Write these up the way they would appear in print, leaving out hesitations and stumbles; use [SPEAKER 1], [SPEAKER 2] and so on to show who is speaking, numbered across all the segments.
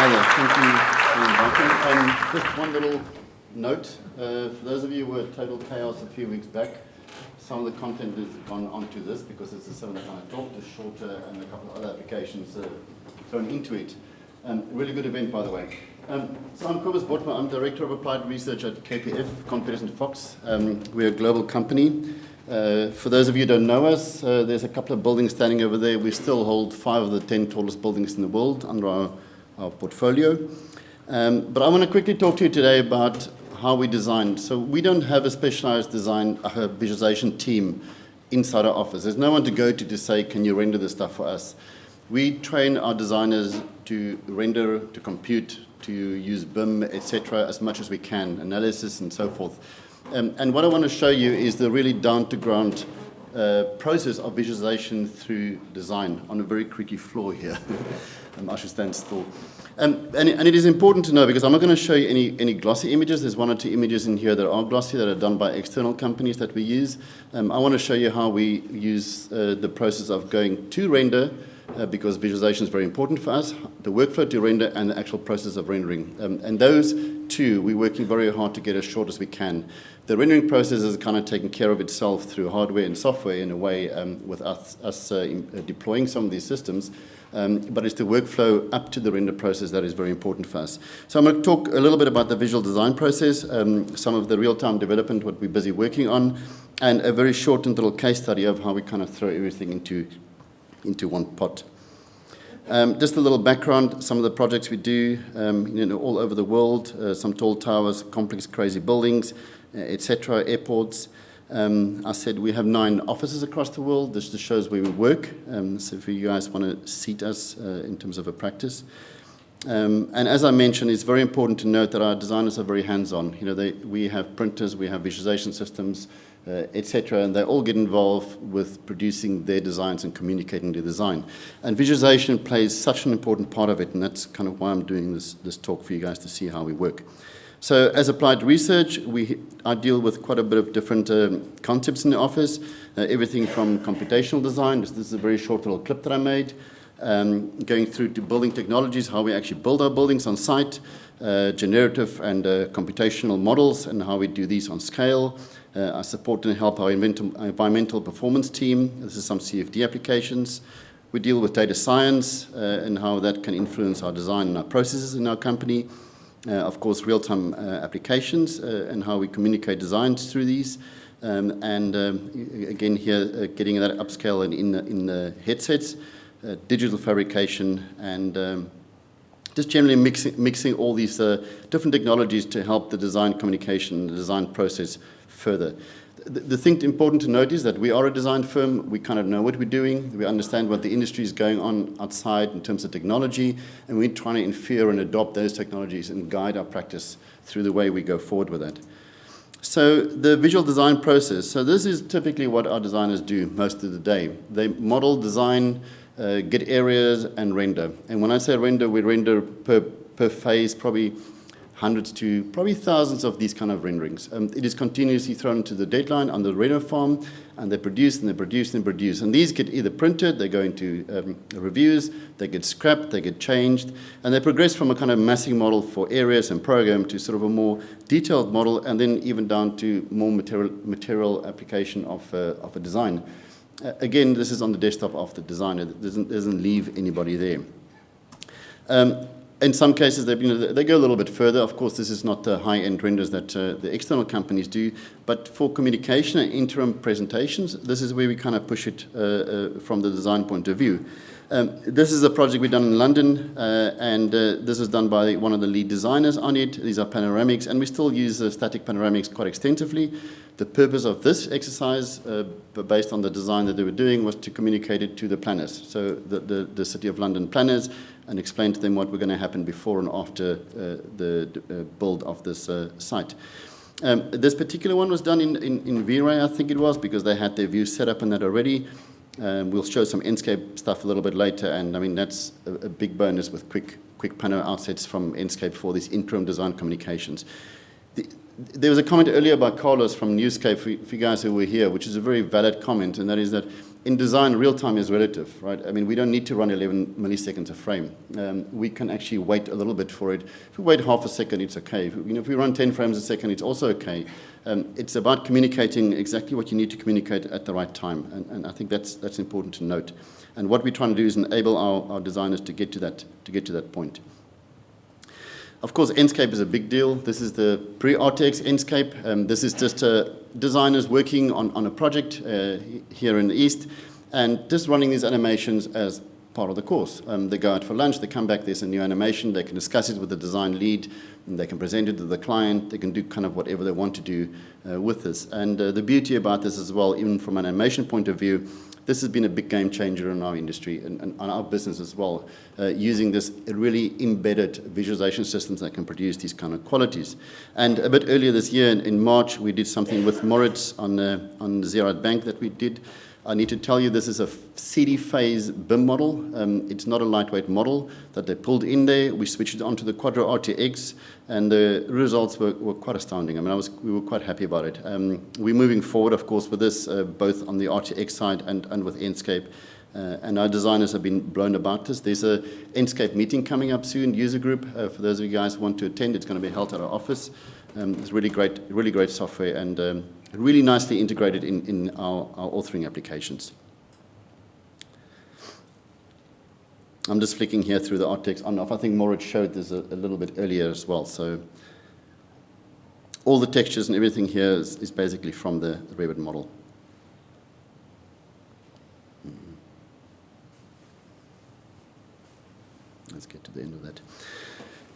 [SPEAKER 1] Hi there, thank you for inviting. Just one little note. For those of you who were total chaos a few weeks back, some of the content has gone onto this because it's a similar kind of talk, just shorter, and a couple of other applications thrown into it. Really good event, by the way. So I'm Cobus Bothma. I'm Director of Applied Research at KPF, Kohn Pedersen Fox. We're a global company. For those of you who don't know us, there's a couple of buildings standing over there. We still hold 5 of the 10 tallest buildings in the world under our portfolio. But I want to quickly talk to you today about how we design. So we don't have a specialized design visualization team inside our office. There's no one to go to say, can you render this stuff for us? We train our designers to render, to compute, to use BIM, etc., as much as we can, analysis and so forth. And what I want to show you is the really down-to-ground process of visualization through design on a very creaky floor here. I should stand still. And it is important to know, because I'm not going to show you any glossy images. There's 1 or 2 images in here that are glossy, that are done by external companies that we use. I want to show you how we use the process of going to render, because visualization is very important for us, the workflow to render and the actual process of rendering. And those two, we're working very hard to get as short as we can. The rendering process is kind of taking care of itself through hardware and software in a way, with us deploying some of these systems. But it's the workflow up to the render process that is very important for us. So I'm going to talk a little bit about the visual design process, some of the real-time development, what we're busy working on, and a very shortened little case study of how we kind of throw everything into one pot. Just a little background, some of the projects we do, all over the world, some tall towers, complex, crazy buildings, etc., airports. I said we have 9 offices across the world. This just shows where we work. So if you guys want to seat us in terms of a practice. And as I mentioned, it's very important to note that our designers are very hands-on. We have printers, we have visualization systems, etc., and they all get involved with producing their designs and communicating the design. And visualization plays such an important part of it, and that's kind of why I'm doing this talk for you guys to see how we work. So as applied research, I deal with quite a bit of different concepts in the office, everything from computational design. This is a very short little clip that I made, going through to building technologies, how we actually build our buildings on site, generative and computational models, and how we do these on scale. I support and help our environmental performance team. This is some CFD applications. We deal with data science and how that can influence our design and our processes in our company. Of course, real-time applications and how we communicate designs through these. Again here, getting that upscale and in the headsets, digital fabrication, and just generally mixing all these different technologies to help the design communication, the design process further. The thing important to note is that we are a design firm. We kind of know what we're doing. We understand what the industry is going on outside in terms of technology, and we're trying to infer and adopt those technologies and guide our practice through the way we go forward with that. So the visual design process. So this is typically what our designers do most of the day. They model, design, get areas, and render. And when I say render, we render per phase probably hundreds to probably thousands of these kind of renderings. It is continuously thrown into the deadline on the render farm, and they produce and they produce and they produce. And these get either printed, they go into reviews, they get scrapped, they get changed, and they progress from a kind of massing model for areas and program to sort of a more detailed model, and then even down to more material application of a design. Again, this is on the desktop of the designer. It doesn't leave anybody there. In some cases, they go a little bit further. Of course, this is not the high-end renders that the external companies do, but for communication and interim presentations, this is where we kind of push it from the design point of view. This is a project we've done in London, and this was done by one of the lead designers on it. These are panoramics, and we still use static panoramics quite extensively. The purpose of this exercise, based on the design that they were doing, was to communicate it to the planners, so the City of London planners, and explain to them what was going to happen before and after the build of this site. This particular one was done in V-Ray, I think it was, because they had their view set up in that already. We'll show some Enscape stuff a little bit later, and I mean that's a big bonus with quick panel outsets from Enscape for these interim design communications. There was a comment earlier by Carlos from Newscape, for you guys who were here, which is a very valid comment, and that is that in design, real time is relative, right? I mean, we don't need to run 11 milliseconds a frame. We can actually wait a little bit for it. If we wait half a second, it's okay. If we run 10 frames a second, it's also okay. It's about communicating exactly what you need to communicate at the right time, and I think that's important to note. And what we're trying to do is enable our designers to get to that point. Of course, Enscape is a big deal. This is the pre-RTX Enscape. This is just designers working on a project here in the East, and just running these animations as part of the course. They go out for lunch, they come back, there's a new animation, they can discuss it with the design lead, and they can present it to the client, they can do kind of whatever they want to do with this. And the beauty about this as well, even from an animation point of view, this has been a big game changer in our industry and our business as well, using this really embedded visualization systems that can produce these kind of qualities. And a bit earlier this year, in March, we did something with Moritz on Zierad Bank that we did. I need to tell you this is a CD phase BIM model. It's not a lightweight model that they pulled in there. We switched it onto the Quadro RTX, and the results were quite astounding. I mean, we were quite happy about it. We're moving forward, of course, with this, both on the RTX side and with Enscape. And our designers have been blown about this. There's a Enscape meeting coming up soon, user group. For those of you guys who want to attend, it's going to be held at our office. It's really great software, and really nicely integrated in our authoring applications. I'm just flicking here through the RTX on off. I think Moritz showed this a little bit earlier as well. So all the textures and everything here is basically from the Revit model. Let's get to the end of that.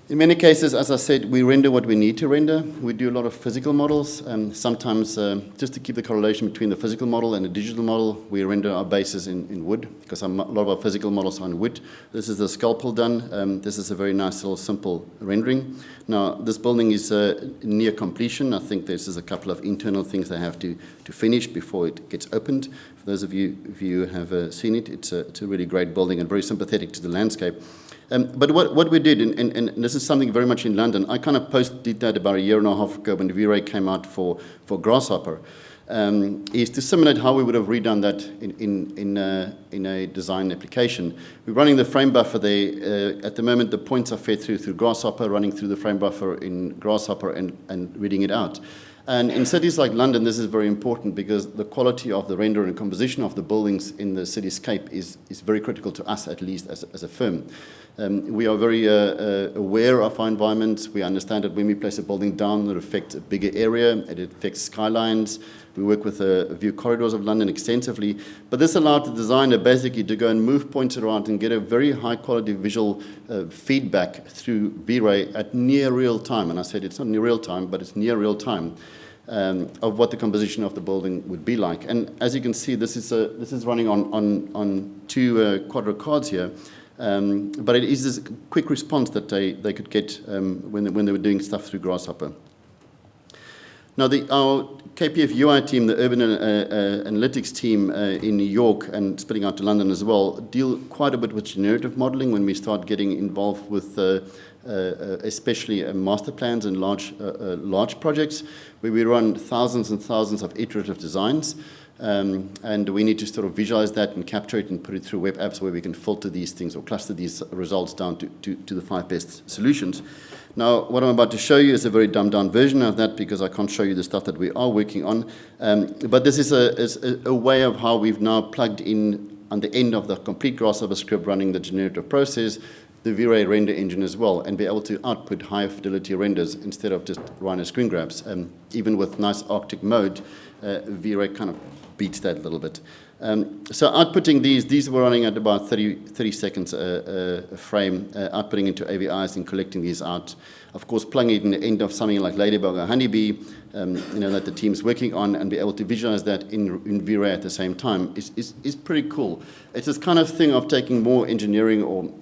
[SPEAKER 1] In many cases, as I said, we render what we need to render. We do a lot of physical models, and sometimes just to keep the correlation between the physical model and the digital model, we render our bases in wood, because a lot of our physical models are in wood. This is the scalpel done. This is a very nice little simple rendering. Now, this building is near completion. I think there's just a couple of internal things they have to finish before it gets opened. For those of you who have seen it, it's a really great building and very sympathetic to the landscape. But what we did, and this is something very much in London, I kind of did that about a year and a half ago when the V-Ray came out for Grasshopper, is to simulate how we would have redone that in a design application. We're running the frame buffer there. At the moment, the points are fed through Grasshopper, running through the frame buffer in Grasshopper and reading it out. And in cities like London, this is very important because the quality of the render and composition of the buildings in the cityscape is very critical to us, at least as a firm. We are very aware of our environment. We understand that when we place a building down, it affects a bigger area, it affects skylines. We work with view corridors of London extensively. But this allowed the designer basically to go and move points around and get a very high quality visual feedback through V-Ray at near real time. And I said it's not near real time, but it's near real time. Of what the composition of the building would be like. And as you can see, this is running on two Quadro cards here. But it is this quick response that they could get when they were doing stuff through Grasshopper. Now, our KPF UI team, the Urban Analytics team in New York and splitting out to London as well, deal quite a bit with generative modeling when we start getting involved with especially master plans and large projects where we run thousands and thousands of iterative designs. And we need to sort of visualize that and capture it and put it through web apps where we can filter these things or cluster these results down to the 5 best solutions. Now, what I'm about to show you is a very dumbed-down version of that because I can't show you the stuff that we are working on. But this is a way of how we've now plugged in on the end of the complete Grasshopper script running the generative process, the V-Ray render engine as well, and be able to output high fidelity renders instead of just Rhino screen grabs. Even with nice Arctic mode, V-Ray kind of beats that a little bit. So outputting these were running at about 30 seconds a frame, outputting into AVIs and collecting these out. Of course, plugging it in the end of something like Ladybug or Honeybee, that the team's working on, and be able to visualize that in V-Ray at the same time is pretty cool. It's this kind of thing of taking more engineering or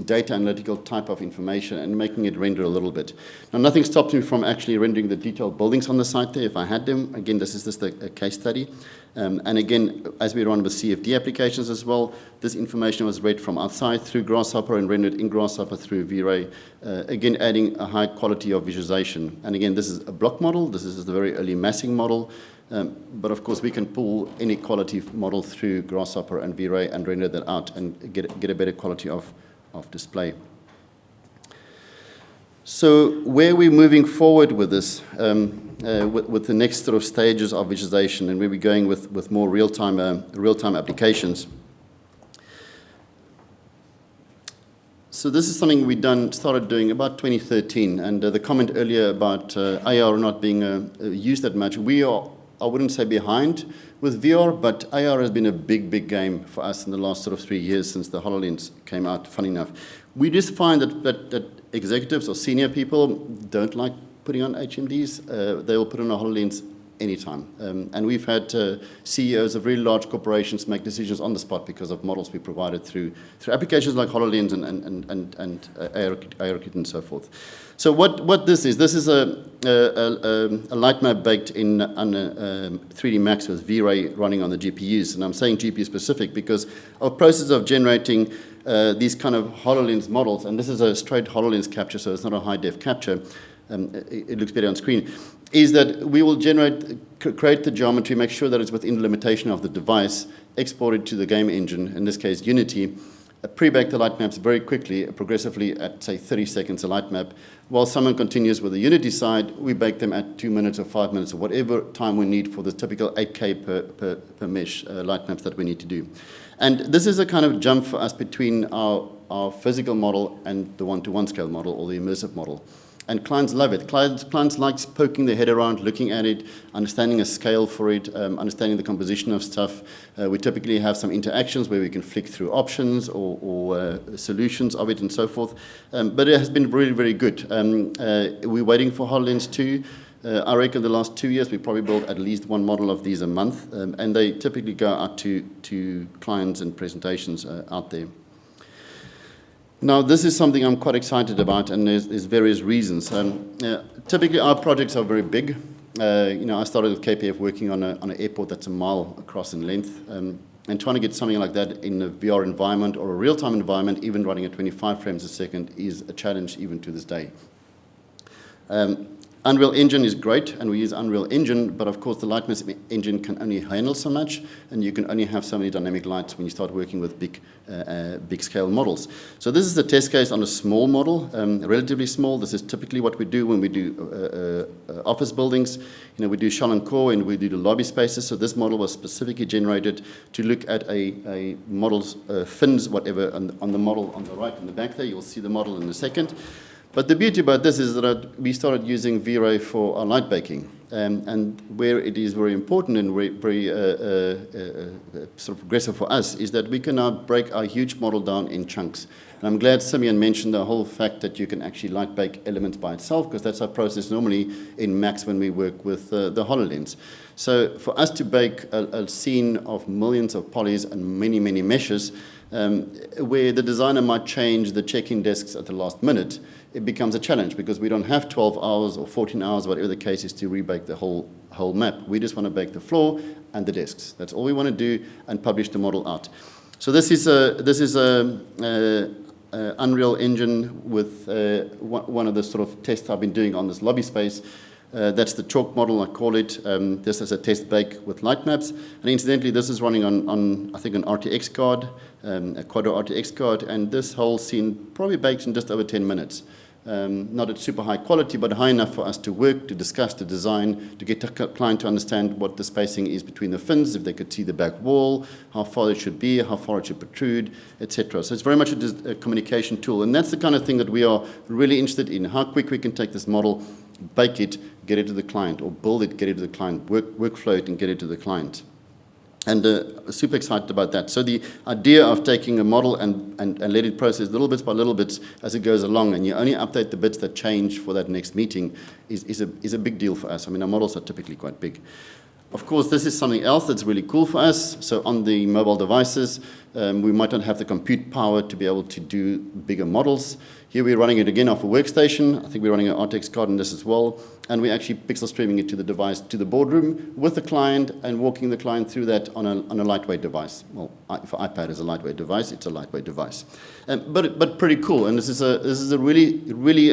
[SPEAKER 1] data analytical type of information and making it render a little bit. Now, nothing stops me from actually rendering the detailed buildings on the site there if I had them. Again, this is just a case study. And again, as we run with CFD applications as well, this information was read from outside through Grasshopper and rendered in Grasshopper through V-Ray, again, adding a high quality of visualization. And again, this is a block model. This is the very early massing model. But of course, we can pull any quality model through Grasshopper and V-Ray and render that out and get a better quality of display. So where we're moving forward with this, with the next sort of stages of visualization, and where we're going with more real-time applications. So this is something we started doing about 2013, and the comment earlier about AR not being used that much. We are, I wouldn't say behind with VR, but AR has been a big game for us in the last sort of 3 years since the HoloLens came out, funny enough. We just find that executives or senior people don't like putting on HMDs. They will put on a HoloLens anytime. And we've had CEOs of really large corporations make decisions on the spot because of models we provided through applications like HoloLens and ARKit and so forth. So what this is a light map baked in on 3D Max with V-Ray running on the GPUs. And I'm saying GPU specific because our process of generating these kind of HoloLens models, and this is a straight HoloLens capture, so it's not a high-def capture, it looks better on screen, is that we will create the geometry, make sure that it's within the limitation of the device, export it to the game engine, in this case Unity, pre-bake the light maps very quickly, progressively at, say, 30 seconds a light map. While someone continues with the Unity side, we bake them at 2 minutes or 5 minutes or whatever time we need for the typical 8K per mesh light maps that we need to do. And this is a kind of jump for us between our physical model and the one-to-one scale model or the immersive model. And clients love it. Clients like poking their head around, looking at it, understanding a scale for it, understanding the composition of stuff. We typically have some interactions where we can flick through options or solutions of it and so forth. But it has been really, very good. We're waiting for HoloLens 2. I reckon the last 2 years we probably built at least one model of these a month. And they typically go out to clients and presentations out there. Now, this is something I'm quite excited about, and there's various reasons. Typically, our projects are very big. I started with KPF working on an airport that's a mile across in length, and trying to get something like that in a VR environment or a real-time environment, even running at 25 frames a second, is a challenge even to this day. Unreal Engine is great, and we use Unreal Engine, but of course the light map engine can only handle so much, and you can only have so many dynamic lights when you start working with big scale models. So this is a test case on a small model, relatively small. This is typically what we do when we do office buildings. We do shell and core, and we do the lobby spaces. So this model was specifically generated to look at a model's fins, whatever, on the model on the right in the back there. You'll see the model in a second. But the beauty about this is that we started using V-Ray for our light baking, and where it is very important and very sort of progressive for us is that we can now break our huge model down in chunks. And I'm glad Simeon mentioned the whole fact that you can actually light bake elements by itself, because that's our process normally in Max when we work with the HoloLens. So for us to bake a scene of millions of polys and many meshes, where the designer might change the check-in desks at the last minute, it becomes a challenge because we don't have 12 hours or 14 hours, whatever the case is, to rebake the whole map. We just want to bake the floor and the desks. That's all we want to do, and publish the model out. So this is Unreal Engine with one of the sort of tests I've been doing on this lobby space. That's the chalk model, I call it. This is a test bake with light maps. And incidentally, this is running on I think, an RTX card, a Quadro RTX card, and this whole scene probably baked in just over 10 minutes. Not at super high quality, but high enough for us to work, to discuss, to design, to get the client to understand what the spacing is between the fins, if they could see the back wall, how far it should be, how far it should protrude, etc. So it's very much a communication tool. And that's the kind of thing that we are really interested in, how quick we can take this model, bake it, get it to the client, or build it, get it to the client, workflow it and get it to the client. And super excited about that. So the idea of taking a model and let it process little bits by little bits as it goes along, and you only update the bits that change for that next meeting is a big deal for us. I mean, our models are typically quite big. Of course, this is something else that's really cool for us. So on the mobile devices, We might not have the compute power to be able to do bigger models. Here we're running it again off a workstation. I think we're running an RTX card in this as well. And we're actually pixel streaming it to the device, to the boardroom with the client and walking the client through that on a lightweight device. Well, if iPad is a lightweight device, it's a lightweight device. But pretty cool. And this is a really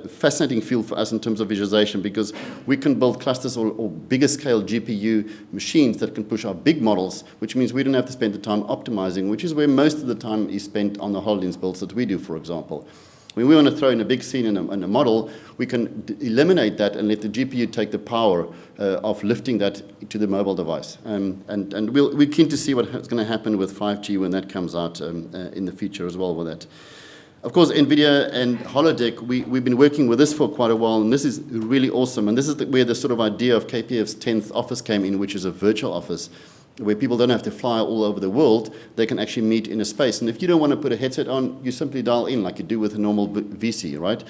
[SPEAKER 1] fascinating field for us in terms of visualization, because we can build clusters or bigger scale GPU machines that can push our big models, which means we don't have to spend the time optimizing, which is where most of the time is spent on the HoloLens builds that we do, for example. When we want to throw in a big scene in a model, we can eliminate that and let the GPU take the power of lifting that to the mobile device. And we're keen to see what's going to happen with 5G when that comes out in the future as well with that. Of course, NVIDIA and Holodeck, we've been working with this for quite a while, and this is really awesome. And this is where the sort of idea of KPF's 10th office came in, which is a virtual office, where people don't have to fly all over the world. They can actually meet in a space. And if you don't want to put a headset on, you simply dial in like you do with a normal VC, right?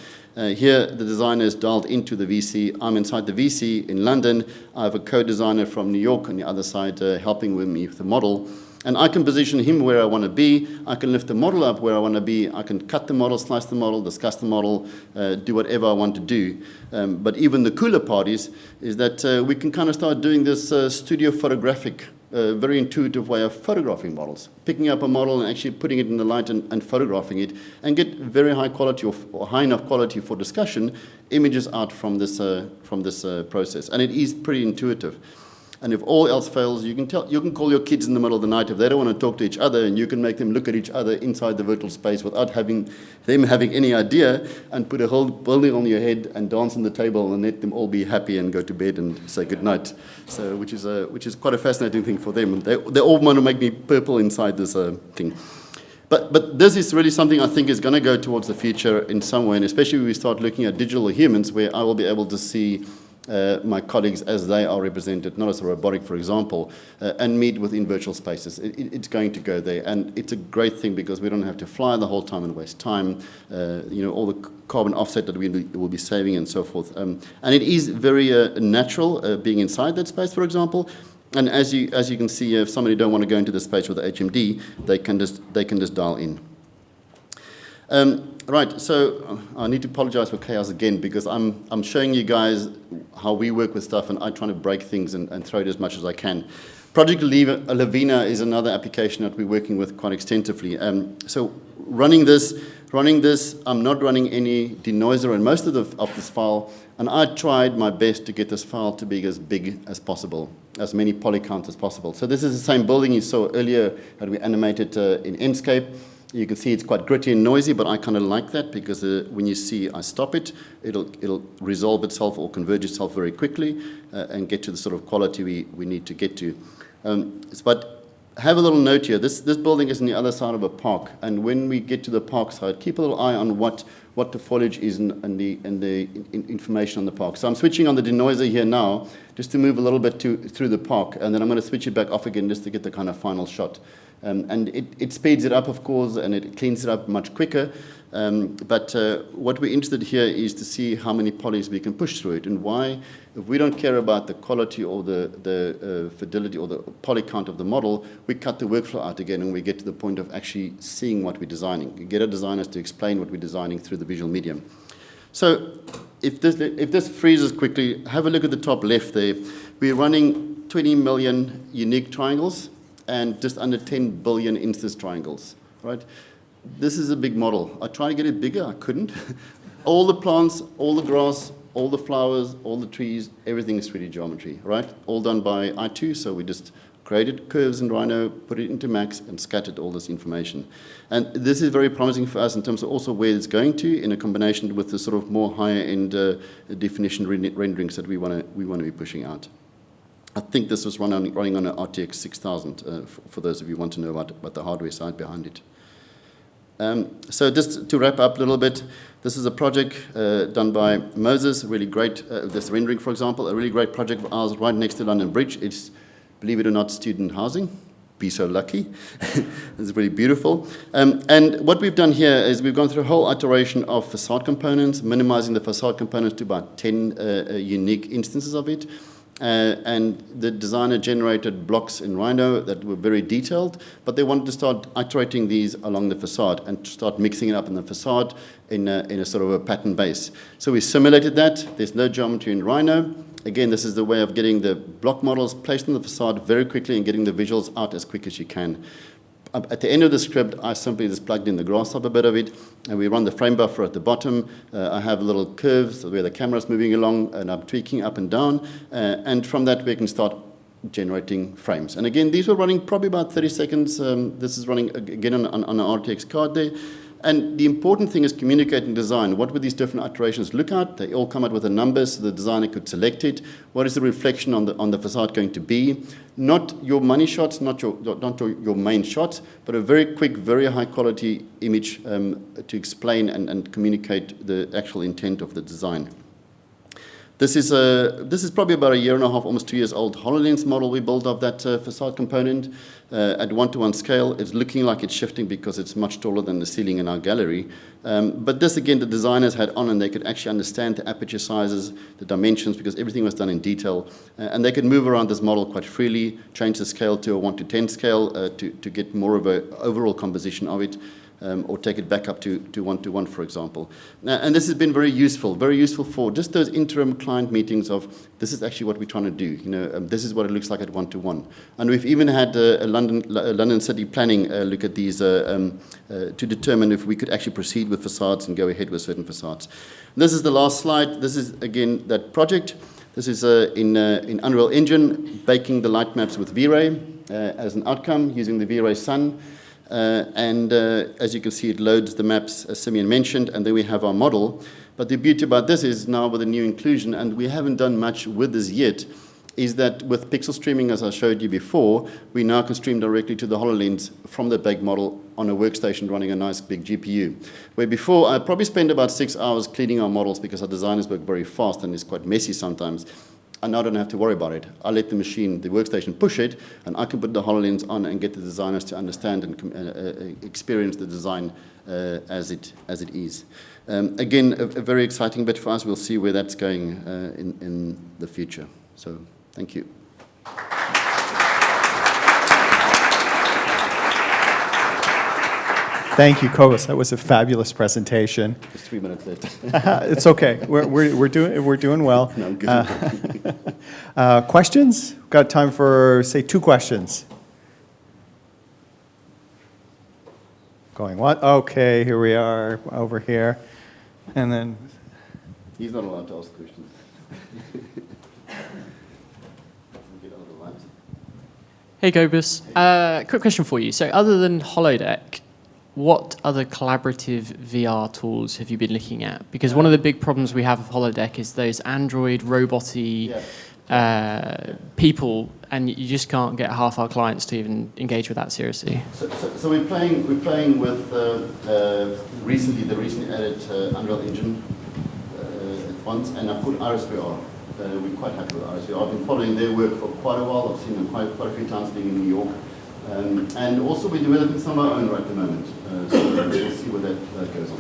[SPEAKER 1] Here, the designer is dialed into the VC. I'm inside the VC in London. I have a co-designer from New York on the other side helping with me with the model. And I can position him where I want to be. I can lift the model up where I want to be. I can cut the model, slice the model, discuss the model, do whatever I want to do. But even the cooler part is that we can kind of start doing this studio photographic, very intuitive way of photographing models, picking up a model and actually putting it in the light and photographing it, and get very high quality or high enough quality for discussion images out from this process. And it is pretty intuitive. And if all else fails, you can call your kids in the middle of the night if they don't want to talk to each other, and you can make them look at each other inside the virtual space without having any idea, and put a whole building on your head and dance on the table and let them all be happy and go to bed and say good night. So, which is quite a fascinating thing for them. They all want to make me purple inside this thing. But this is really something I think is going to go towards the future in some way, and especially when we start looking at digital humans, where I will be able to see my colleagues as they are represented, not as a robotic, for example, and meet within virtual spaces. It's going to go there, and it's a great thing because we don't have to fly the whole time and waste time, all the carbon offset that we will be saving and so forth. And it is very natural being inside that space, for example. And as you can see, if somebody don't want to go into the space with the HMD, they can just dial in. Right, so I need to apologize for chaos again, because I'm showing you guys how we work with stuff, and I'm trying to break things and throw it as much as I can. Project Lavina is another application that we're working with quite extensively. So running this, I'm not running any denoiser in most of this file, and I tried my best to get this file to be as big as possible, as many polycounts as possible. So this is the same building you saw earlier that we animated in Enscape. You can see it's quite gritty and noisy, but I kind of like that because when you see I stop it, it'll resolve itself or converge itself very quickly and get to the sort of quality we need to get to. But have a little note here. This building is on the other side of a park, and when we get to the park side, keep a little eye on what the foliage is and the information on the park. So I'm switching on the denoiser here now, just to move a little bit through the park, and then I'm going to switch it back off again just to get the kind of final shot. And it speeds it up, of course, and it cleans it up much quicker. But what we're interested here is to see how many polys we can push through it, and why, if we don't care about the quality or the fidelity or the poly count of the model, we cut the workflow out again, and we get to the point of actually seeing what we're designing. We get our designers to explain what we're designing through the visual medium. So if this freezes quickly, have a look at the top left there. We're running 20 million unique triangles and just under 10 billion instance triangles, right? This is a big model. I tried to get it bigger, I couldn't. All the plants, all the grass, all the flowers, all the trees, everything is 3D geometry, right? All done by I2, so we just created curves in Rhino, put it into Max, and scattered all this information. And this is very promising for us in terms of also where it's going to, in a combination with the sort of more higher-end definition renderings that we want to be pushing out. I think this was running on an RTX 6000, for those of you who want to know about the hardware side behind it. So just to wrap up a little bit, this is a project done by Moses, really great, this rendering, for example, a really great project of ours right next to London Bridge. It's, believe it or not, student housing. Be so lucky. It's really beautiful. And what we've done here is we've gone through a whole iteration of facade components, minimizing the facade components to about 10 unique instances of it. and the designer generated blocks in Rhino that were very detailed, but they wanted to start iterating these along the facade and start mixing it up in the facade in a sort of a pattern base. So we simulated that. There's no geometry in Rhino. Again, this is the way of getting the block models placed on the facade very quickly and getting the visuals out as quick as you can. At the end of the script, I simply just plugged in the grasshopper bit of it, and we run the frame buffer at the bottom. I have little curves where the camera's moving along, and I'm tweaking up and down, and from that we can start generating frames. And again, these were running probably about 30 seconds. This is running again on an RTX card there. And the important thing is communicating design. What would these different iterations look at? They all come out with a number so the designer could select it. What is the reflection on the facade going to be? Not your money shots, not your main shots, but a very quick, very high quality image to explain and communicate the actual intent of the design. This is probably about 1.5 years, almost 2 years old HoloLens model we built of that facade component at 1:1 scale. It's looking like it's shifting because it's much taller than the ceiling in our gallery. But this, again, the designers had on, and they could actually understand the aperture sizes, the dimensions, because everything was done in detail. And they could move around this model quite freely, change the scale to a 1:10 scale to get more of an overall composition of it. Or take it back up to 1:1, for example. And this has been very useful for just those interim client meetings of, this is actually what we're trying to do. This is what it looks like at 1:1. And we've even had a London City Planning look at these to determine if we could actually proceed with facades and go ahead with certain facades. This is the last slide. This is, again, that project. This is in Unreal Engine, baking the light maps with V-Ray as an outcome, using the V-Ray Sun. As you can see, it loads the maps, as Simeon mentioned, and then we have our model. But the beauty about this is now with a new inclusion, and we haven't done much with this yet, is that with pixel streaming, as I showed you before, we now can stream directly to the HoloLens from the baked model on a workstation running a nice big GPU. Where before, I probably spent about 6 hours cleaning our models because our designers work very fast and it's quite messy sometimes. I now don't have to worry about it. I let the machine, the workstation, push it, and I can put the HoloLens on and get the designers to understand and experience the design as it is. Again, a very exciting bit for us. We'll see where that's going in the future. So, thank you.
[SPEAKER 2] Thank you, Cobus. That was a fabulous presentation.
[SPEAKER 1] There's 3 minutes left.
[SPEAKER 2] It's okay. We're doing well.
[SPEAKER 1] No, I'm good.
[SPEAKER 2] Questions? Got time for, say, 2 questions. Going what? Okay, here we are over here, and then.
[SPEAKER 1] He's not allowed to ask questions.
[SPEAKER 3] Hey, Cobus. Quick question for you. So, other than Holodeck, what other collaborative VR tools have you been looking at? Because one of the big problems we have with Holodeck is those Android robot-y people, and you just can't get half our clients to even engage with that seriously.
[SPEAKER 1] So we're playing with recently added Unreal Engine at once, and I put Iris VR. We're quite happy with Iris VR. I've been following their work for quite a while. I've seen them quite a few times being in New York. And also we're developing some of our own right at the moment. So we'll see where that goes on.